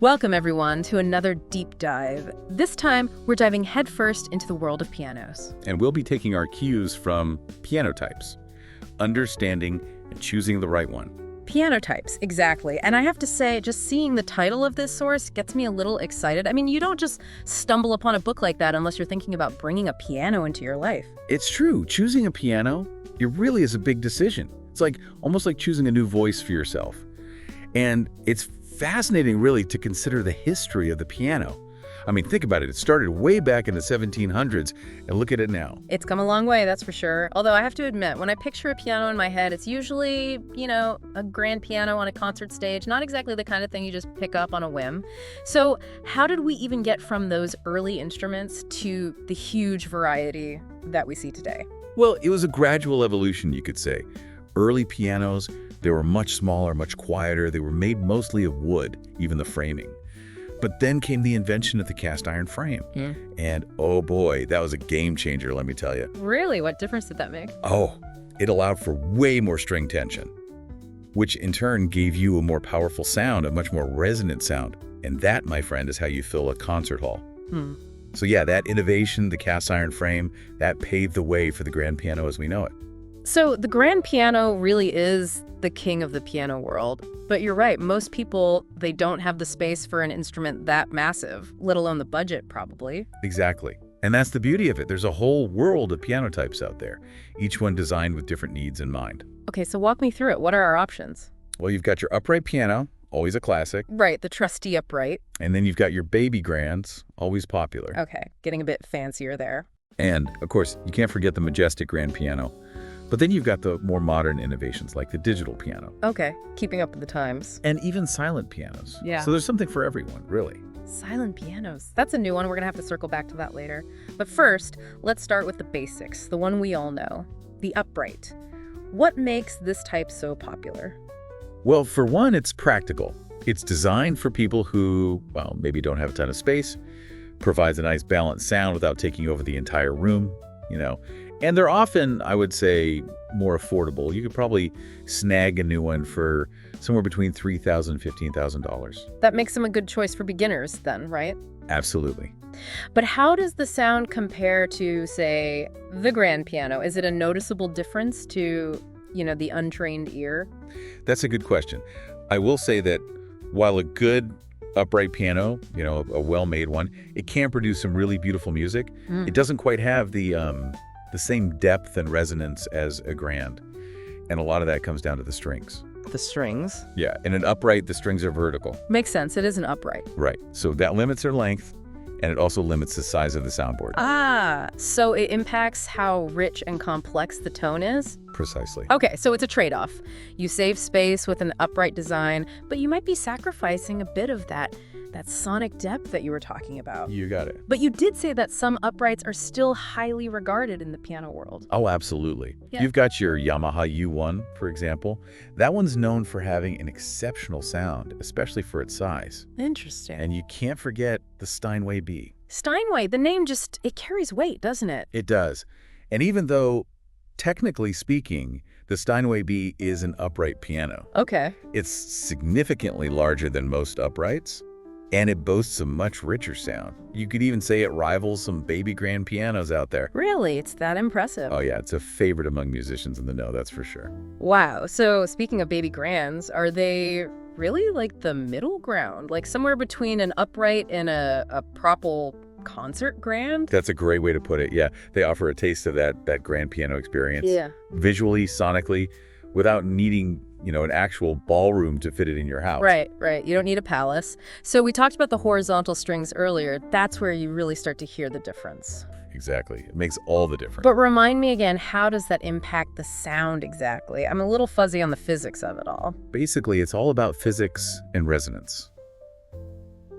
Welcome, everyone, to another deep dive. This time, we're diving headfirst into the world of pianos. And we'll be taking our cues from piano types, understanding and choosing the right one. Piano types, exactly. And I have to say, just seeing the title of this source gets me a little excited. I mean, you don't just stumble upon a book like that unless you're thinking about bringing a piano into your life. It's true. Choosing a piano, it really is a big decision. It's almost like choosing a new voice for yourself. And it's fascinating, really, to consider the history of the piano. I mean, think about it. It started way back in the 1700s, and look at it now. It's come a long way, that's for sure. Although I have to admit, when I picture a piano in my head, it's usually, a grand piano on a concert stage, not exactly the kind of thing you just pick up on a whim. So how did we even get from those early instruments to the huge variety that we see today? Well, it was a gradual evolution, you could say. Early pianos, they were much smaller, much quieter. They were made mostly of wood, even the framing. But then came the invention of the cast iron frame. And oh boy, that was a game changer, let me tell you. Really? What difference did that make? Oh, it allowed for way more string tension, which in turn gave you a more powerful sound, a much more resonant sound. And that, my friend, is how you fill a concert hall. So yeah, that innovation, the cast iron frame, that paved the way for the grand piano as we know it. So the grand piano really is the king of the piano world. But you're right, most people, they don't have the space for an instrument that massive, let alone the budget, probably. Exactly. And that's the beauty of it. There's a whole world of piano types out there, each one designed with different needs in mind. Okay, so walk me through it. What are our options? Well, you've got your upright piano, always a classic. Right, the trusty upright. And then you've got your baby grands, always popular. Okay, getting a bit fancier there. And, of course, you can't forget the majestic grand piano. But then you've got the more modern innovations like the digital piano. Okay, keeping up with the times. And even silent pianos. Yeah. So there's something for everyone, really. Silent pianos. That's a new one. We're going to have to circle back to that later. But first, let's start with the basics, the one we all know, the upright. What makes this type so popular? Well, for one, it's practical. It's designed for people who, maybe don't have a ton of space, provides a nice balanced sound without taking over the entire room, And they're often, I would say, more affordable. You could probably snag a new one for somewhere between $3,000 and $15,000. That makes them a good choice for beginners then, right? Absolutely. But how does the sound compare to, say, the grand piano? Is it a noticeable difference to, the untrained ear? That's a good question. I will say that while a good upright piano, a well-made one, it can produce some really beautiful music. It doesn't quite have the same depth and resonance as a grand. And a lot of that comes down to the strings. The strings? Yeah, in an upright, the strings are vertical. Makes sense. It is an upright. Right. So that limits their length, and it also limits the size of the soundboard. Ah, so it impacts how rich and complex the tone is? Precisely. Okay, so it's a trade-off. You save space with an upright design, but you might be sacrificing a bit of that sonic depth that you were talking about. You got it. But you did say that some uprights are still highly regarded in the piano world. Oh, absolutely. Yeah. You've got your Yamaha U1, for example. That one's known for having an exceptional sound, especially for its size. Interesting. And you can't forget the Steinway B. Steinway, the name it carries weight, doesn't it? It does. And even though, technically speaking, the Steinway B is an upright piano, Okay. it's significantly larger than most uprights, and it boasts a much richer sound. You could even say it rivals some baby grand pianos out there. Really? It's that impressive? Oh yeah, it's a favorite among musicians in the know, that's for sure. Wow. So speaking of baby grands, are they really like the middle ground? Like somewhere between an upright and a proper concert grand? That's a great way to put it, yeah. They offer a taste of that grand piano experience. Yeah. Visually, sonically, without needing an actual ballroom to fit it in your house. Right. You don't need a palace. So we talked about the horizontal strings earlier. That's where you really start to hear the difference. Exactly. It makes all the difference. But remind me again, how does that impact the sound exactly? I'm a little fuzzy on the physics of it all. Basically, it's all about physics and resonance.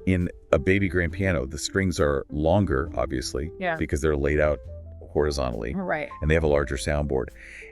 In a baby grand piano, the strings are longer, obviously, because they're laid out horizontally. Right. And they have a larger soundboard.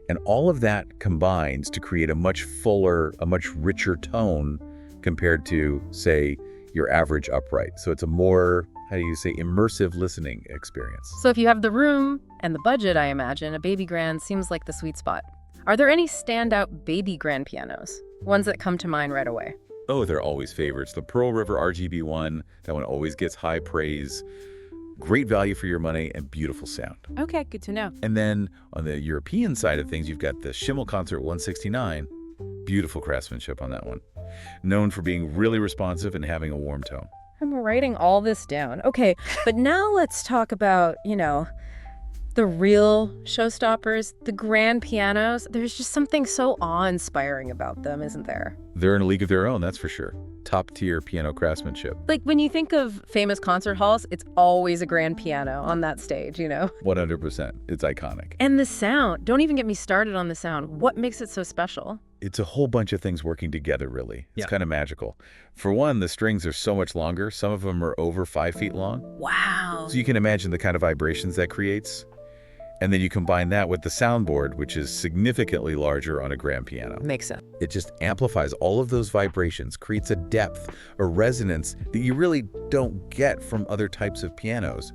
And all of that combines to create a much fuller, a much richer tone compared to, say, your average upright. So it's a more, immersive listening experience. So if you have the room and the budget, I imagine, a baby grand seems like the sweet spot. Are there any standout baby grand pianos? Ones that come to mind right away? Oh, they're always favorites. The Pearl River RGB one, that one always gets high praise. Great value for your money and beautiful sound. Okay, good to know. And then on the European side of things, you've got the Schimmel Concert 169. Beautiful craftsmanship on that one. Known for being really responsive and having a warm tone. I'm writing all this down. Okay, but now let's talk about, the real showstoppers, the grand pianos. There's just something so awe-inspiring about them, isn't there? They're in a league of their own, that's for sure. Top-tier piano craftsmanship. Like, when you think of famous concert halls, it's always a grand piano on that stage, 100%. It's iconic. And the sound. Don't even get me started on the sound. What makes it so special? It's a whole bunch of things working together, really. It's Yeah. kind of magical. For one, the strings are so much longer. Some of them are over 5 feet long. Wow. So you can imagine the kind of vibrations that creates. And then you combine that with the soundboard, which is significantly larger on a grand piano. Makes sense. It just amplifies all of those vibrations, creates a depth, a resonance that you really don't get from other types of pianos.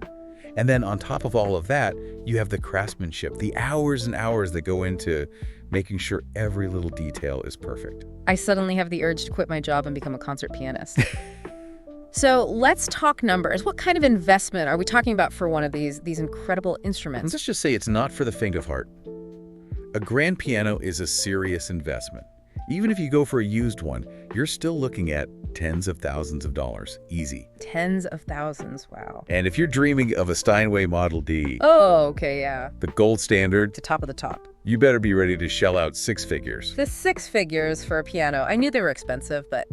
And then on top of all of that, you have the craftsmanship, the hours and hours that go into making sure every little detail is perfect. I suddenly have the urge to quit my job and become a concert pianist. So let's talk numbers. What kind of investment are we talking about for one of these incredible instruments? Let's just say it's not for the faint of heart. A grand piano is a serious investment. Even if you go for a used one, you're still looking at tens of thousands of dollars, easy. Tens of thousands, wow. And if you're dreaming of a Steinway Model D, Oh, okay, yeah. the gold standard, To top of the top. you better be ready to shell out 6 figures. The 6 figures for a piano. I knew they were expensive, but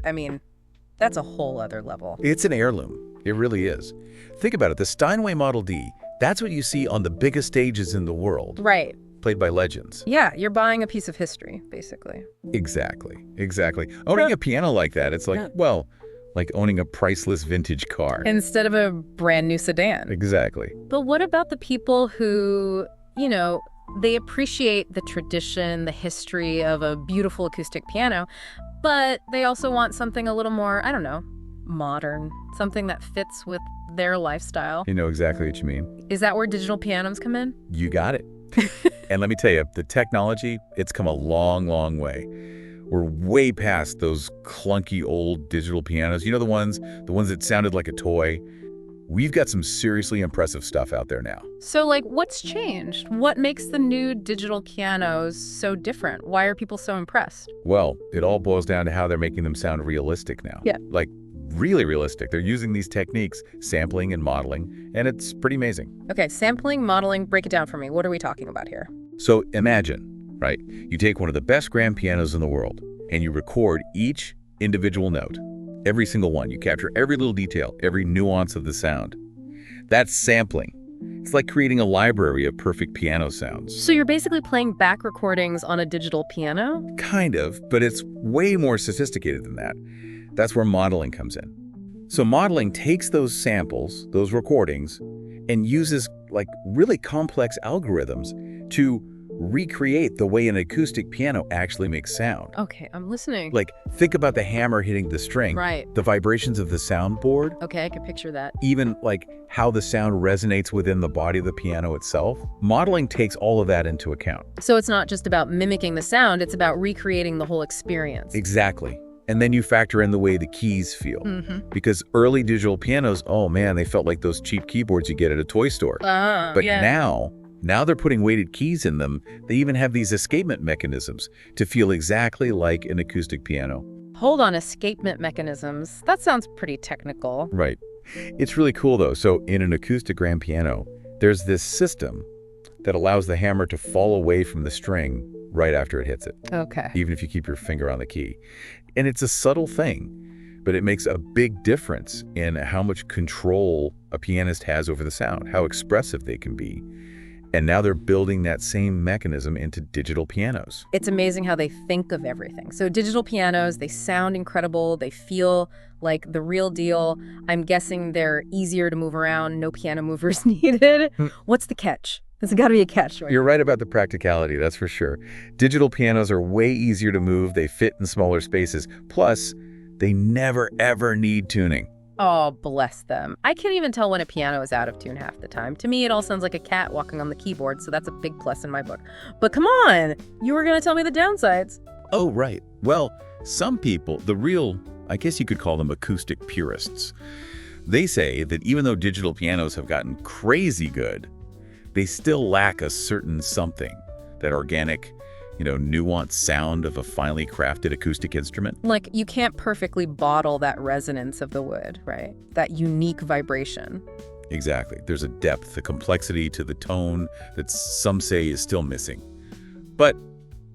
that's a whole other level. It's an heirloom. It really is. Think about it. The Steinway Model D, that's what you see on the biggest stages in the world, Right. played by legends. Yeah, you're buying a piece of history, basically. Exactly. Owning a piano like that, it's like, Yeah. well, like owning a priceless vintage car. Instead of a brand new sedan. Exactly. But what about the people who, they appreciate the tradition, the history of a beautiful acoustic piano, but they also want something a little more, I don't know, modern, something that fits with their lifestyle. You know exactly what you mean. Is that where digital pianos come in? You got it. And let me tell you, the technology, it's come a long, long way. We're way past those clunky old digital pianos. You know the ones that sounded like a toy? We've got some seriously impressive stuff out there now. So, what's changed? What makes the new digital pianos so different? Why are people so impressed? Well, it all boils down to how they're making them sound realistic now. Yeah. Like, really realistic. They're using these techniques, sampling and modeling, and it's pretty amazing. Okay, sampling, modeling, break it down for me. What are we talking about here? So imagine, right? You take one of the best grand pianos in the world, and you record each individual note. Every single one. You capture every little detail, every nuance of the sound. That's sampling. It's like creating a library of perfect piano sounds. So you're basically playing back recordings on a digital piano? Kind of, but it's way more sophisticated than that. That's where modeling comes in. So modeling takes those samples, those recordings, and uses really complex algorithms to recreate the way an acoustic piano actually makes sound. Okay, I'm listening. Think about the hammer hitting the string. Right. The vibrations of the soundboard, Okay, I can picture that. even how the sound resonates within the body of the piano itself. Modeling takes all of that into account. So it's not just about mimicking the sound, it's about recreating the whole experience. Exactly. And then you factor in the way the keys feel. Mm-hmm. Because early digital pianos, oh man, they felt like those cheap keyboards you get at a toy store. But now they're putting weighted keys in them. They even have these escapement mechanisms to feel exactly like an acoustic piano. Hold on, escapement mechanisms. That sounds pretty technical. Right. It's really cool though. So in an acoustic grand piano, there's this system that allows the hammer to fall away from the string right after it hits it, Okay. even if you keep your finger on the key. And it's a subtle thing, but it makes a big difference in how much control a pianist has over the sound, how expressive they can be. And now they're building that same mechanism into digital pianos. It's amazing how they think of everything. So digital pianos, they sound incredible. They feel like the real deal. I'm guessing they're easier to move around. No piano movers needed. What's the catch? There's got to be a catch, right? You're right about the practicality, that's for sure. Digital pianos are way easier to move. They fit in smaller spaces. Plus, they never, ever need tuning. Oh, bless them. I can't even tell when a piano is out of tune half the time. To me, it all sounds like a cat walking on the keyboard, so that's a big plus in my book. But come on, you were going to tell me the downsides. Oh, right. Well, Some people, I guess you could call them acoustic purists, they say that even though digital pianos have gotten crazy good, they still lack a certain something, that organic, nuanced sound of a finely crafted acoustic instrument. Like, you can't perfectly bottle that resonance of the wood, right? That unique vibration. Exactly. There's a depth, a complexity to the tone that some say is still missing. But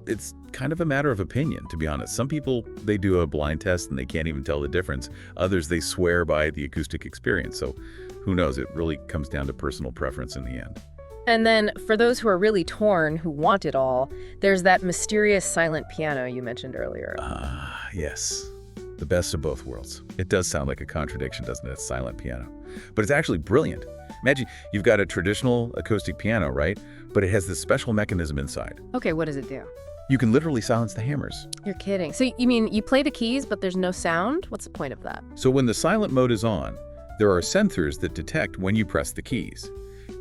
it's kind of a matter of opinion, to be honest. Some people, they do a blind test and they can't even tell the difference. Others, they swear by the acoustic experience. So who knows? It really comes down to personal preference in the end. And then for those who are really torn, who want it all, there's that mysterious silent piano you mentioned earlier. Yes. The best of both worlds. It does sound like a contradiction, doesn't it? A silent piano. But it's actually brilliant. Imagine you've got a traditional acoustic piano, right? But it has this special mechanism inside. Okay, what does it do? You can literally silence the hammers. You're kidding. So you mean you play the keys, but there's no sound? What's the point of that? So when the silent mode is on, there are sensors that detect when you press the keys.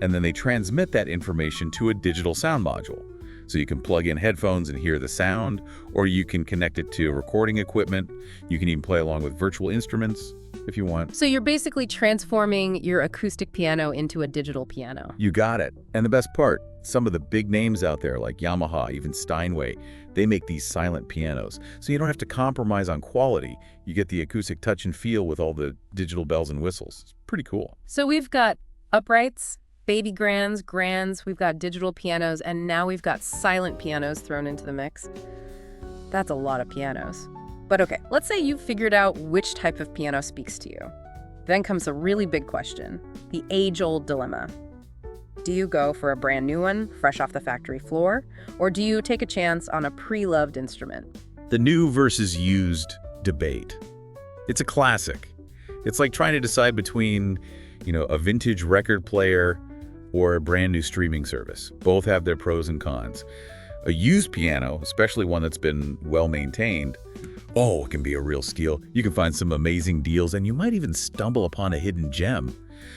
And then they transmit that information to a digital sound module. So you can plug in headphones and hear the sound, or you can connect it to recording equipment. You can even play along with virtual instruments if you want. So you're basically transforming your acoustic piano into a digital piano. You got it. And the best part, some of the big names out there like Yamaha, even Steinway, they make these silent pianos. So you don't have to compromise on quality. You get the acoustic touch and feel with all the digital bells and whistles. It's pretty cool. So we've got uprights, baby grands, we've got digital pianos, and now we've got silent pianos thrown into the mix. That's a lot of pianos. But okay, let's say you've figured out which type of piano speaks to you. Then comes a really big question, the age-old dilemma. Do you go for a brand new one, fresh off the factory floor, or do you take a chance on a pre-loved instrument? The new versus used debate. It's a classic. It's like trying to decide between, a vintage record player or a brand new streaming service. Both have their pros and cons. A used piano, especially one that's been well maintained, it can be a real steal. You can find some amazing deals, and you might even stumble upon a hidden gem,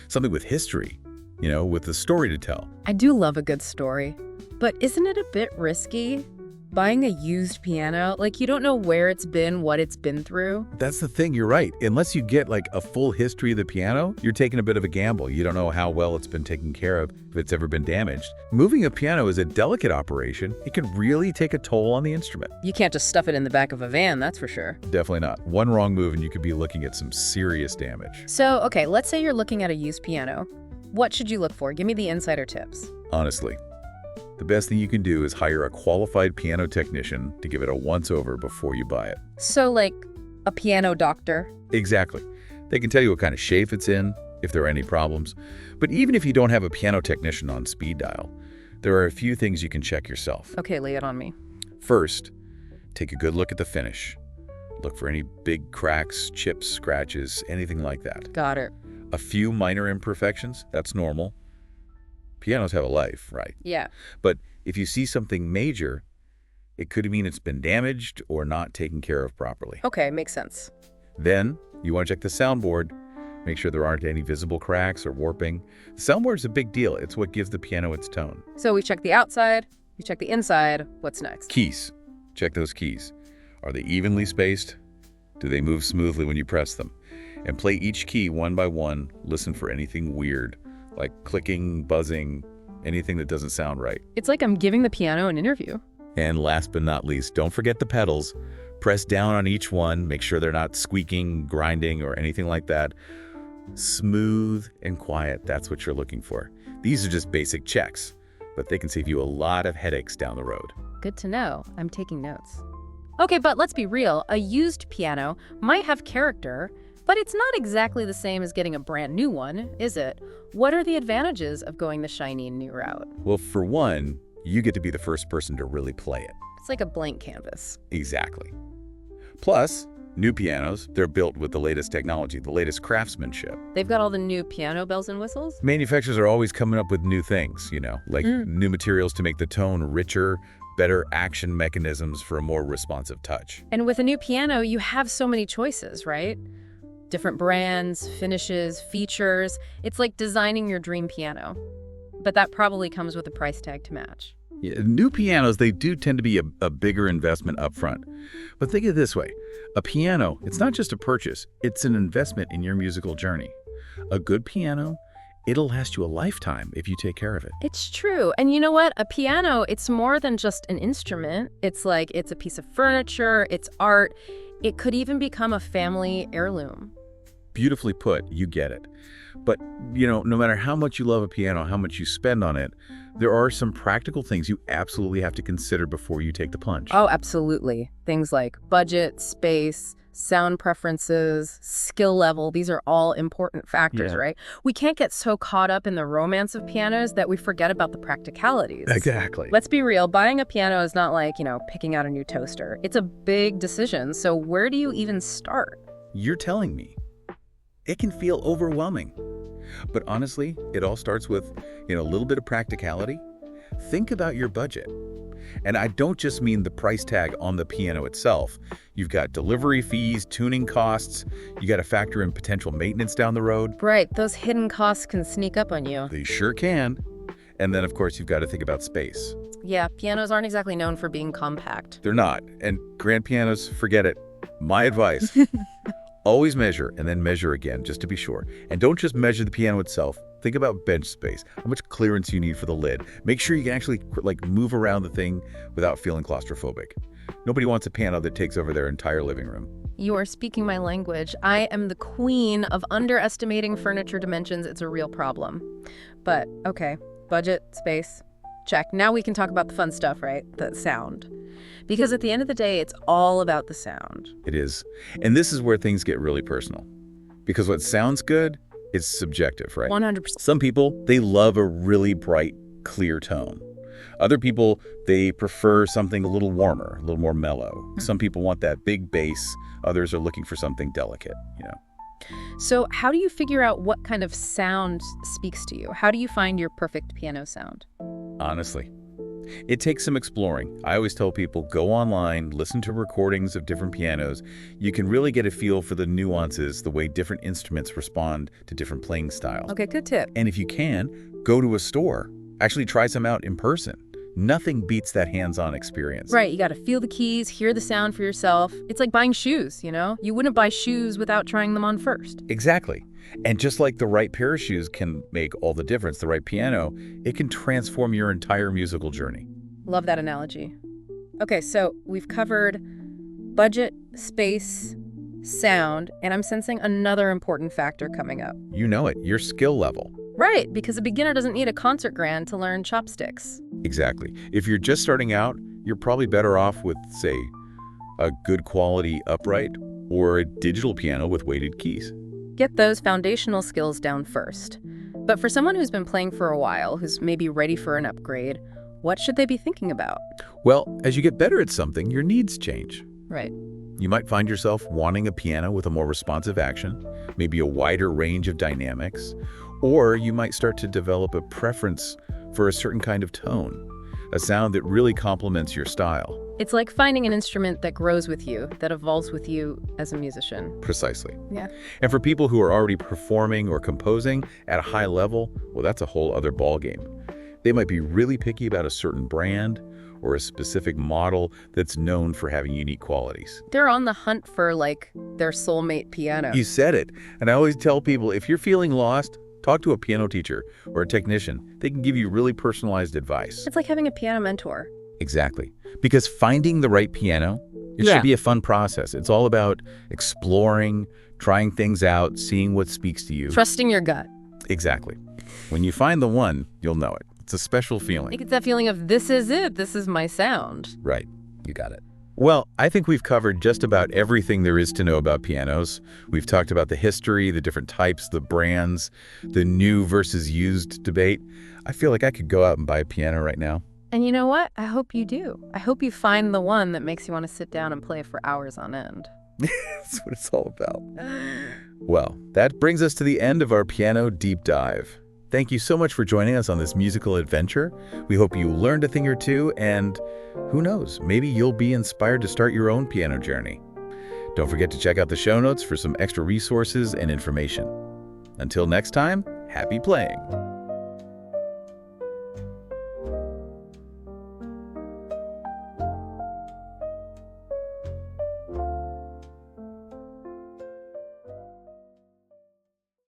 something with history, with a story to tell. I do love a good story, but isn't it a bit risky? Buying a used piano, you don't know where it's been, what it's been through. That's the thing, you're right. Unless you get a full history of the piano, you're taking a bit of a gamble. You don't know how well it's been taken care of, if it's ever been damaged. Moving a piano is a delicate operation. It can really take a toll on the instrument. You can't just stuff it in the back of a van, that's for sure. Definitely not. One wrong move and you could be looking at some serious damage. So, okay, let's say you're looking at a used piano. What should you look for? Give me the insider tips. Honestly, the best thing you can do is hire a qualified piano technician to give it a once-over before you buy it. So like a piano doctor? Exactly. They can tell you what kind of shape it's in, if there are any problems. But even if you don't have a piano technician on speed dial, there are a few things you can check yourself. Okay, lay it on me. First, take a good look at the finish. Look for any big cracks, chips, scratches, anything like that. Got it. A few minor imperfections, that's normal. Pianos have a life, right? Yeah. But if you see something major, it could mean it's been damaged or not taken care of properly. Okay, makes sense. Then you want to check the soundboard. Make sure there aren't any visible cracks or warping. The soundboard is a big deal. It's what gives the piano its tone. So we check the outside, we check the inside. What's next? Keys. Check those keys. Are they evenly spaced? Do they move smoothly when you press them? And play each key one by one. Listen for anything weird, like clicking, buzzing, anything that doesn't sound right. It's like I'm giving the piano an interview. And last but not least, don't forget the pedals. Press down on each one. Make sure they're not squeaking, grinding, or anything like that. Smooth and quiet, that's what you're looking for. These are just basic checks, but they can save you a lot of headaches down the road. Good to know. I'm taking notes. Okay, but let's be real. A used piano might have character, but it's not exactly the same as getting a brand new one, is it? What are the advantages of going the shiny new route? Well, for one, you get to be the first person to really play it. It's like a blank canvas. Exactly. Plus, new pianos, they're built with the latest technology, the latest craftsmanship. They've got all the new piano bells and whistles? Manufacturers are always coming up with new things, like new materials to make the tone richer, better action mechanisms for a more responsive touch. And with a new piano, you have so many choices, right? Different brands, finishes, features. It's like designing your dream piano. But that probably comes with a price tag to match. Yeah, new pianos, they do tend to be a bigger investment upfront. But think of it this way. A piano, it's not just a purchase, it's an investment in your musical journey. A good piano, it'll last you a lifetime if you take care of it. It's true. And you know what? A piano, it's more than just an instrument. It's like it's a piece of furniture, it's art. It could even become a family heirloom. Beautifully put, you get it. But, no matter how much you love a piano, how much you spend on it, there are some practical things you absolutely have to consider before you take the plunge. Oh, absolutely. Things like budget, space, sound preferences, skill level, these are all important factors, Yeah. right? We can't get so caught up in the romance of pianos that we forget about the practicalities. Exactly. Let's be real, buying a piano is not like, picking out a new toaster. It's a big decision. So where do you even start? You're telling me. It can feel overwhelming. But honestly, it all starts with, a little bit of practicality. Think about your budget. And I don't just mean the price tag on the piano itself. You've got delivery fees, tuning costs. You got to factor in potential maintenance down the road. Right, those hidden costs can sneak up on you. They sure can. And then, of course, you've got to think about space. Yeah, pianos aren't exactly known for being compact. They're not. And grand pianos, forget it. My advice, always measure and then measure again, just to be sure. And don't just measure the piano itself. Think about bench space, how much clearance you need for the lid. Make sure you can actually move around the thing without feeling claustrophobic. Nobody wants a piano that takes over their entire living room. You are speaking my language. I am the queen of underestimating furniture dimensions. It's a real problem. But, okay, budget, space, check. Now we can talk about the fun stuff, right? The sound. Because at the end of the day, it's all about the sound. It is. And this is where things get really personal. Because what sounds good is subjective, right? 100%. Some people, they love a really bright, clear tone. Other people, they prefer something a little warmer, a little more mellow. Some people want that big bass. Others are looking for something delicate, So how do you figure out what kind of sound speaks to you? How do you find your perfect piano sound? Honestly, it takes some exploring. I always tell people, go online, listen to recordings of different pianos. You can really get a feel for the nuances, the way different instruments respond to different playing styles. Okay, good tip. And if you can, go to a store. Actually try some out in person. Nothing beats that hands-on experience. Right, you got to feel the keys, hear the sound for yourself. It's like buying shoes, You wouldn't buy shoes without trying them on first. Exactly. And just like the right pair of shoes can make all the difference, the right piano, it can transform your entire musical journey. Love that analogy. Okay, so we've covered budget, space, sound, and I'm sensing another important factor coming up. You know it, your skill level. Right, because a beginner doesn't need a concert grand to learn chopsticks. Exactly. If you're just starting out, you're probably better off with, say, a good quality upright or a digital piano with weighted keys. Get those foundational skills down first. But for someone who's been playing for a while, who's maybe ready for an upgrade, what should they be thinking about? Well, as you get better at something, your needs change. Right. You might find yourself wanting a piano with a more responsive action, maybe a wider range of dynamics, or you might start to develop a preference for a certain kind of tone, a sound that really complements your style. It's like finding an instrument that grows with you, that evolves with you as a musician. Precisely. Yeah. And for people who are already performing or composing at a high level, well, that's a whole other ballgame. They might be really picky about a certain brand or a specific model that's known for having unique qualities. They're on the hunt for, their soulmate piano. You said it. And I always tell people, if you're feeling lost, talk to a piano teacher or a technician. They can give you really personalized advice. It's like having a piano mentor. Exactly. Because finding the right piano, it should be a fun process. It's all about exploring, trying things out, seeing what speaks to you. Trusting your gut. Exactly. When you find the one, you'll know it. It's a special feeling. It's that feeling of, this is it, this is my sound. Right. You got it. Well, I think we've covered just about everything there is to know about pianos. We've talked about the history, the different types, the brands, the new versus used debate. I feel like I could go out and buy a piano right now. And you know what? I hope you do. I hope you find the one that makes you want to sit down and play for hours on end. That's what it's all about. Well, that brings us to the end of our piano deep dive. Thank you so much for joining us on this musical adventure. We hope you learned a thing or two, and who knows, maybe you'll be inspired to start your own piano journey. Don't forget to check out the show notes for some extra resources and information. Until next time, happy playing!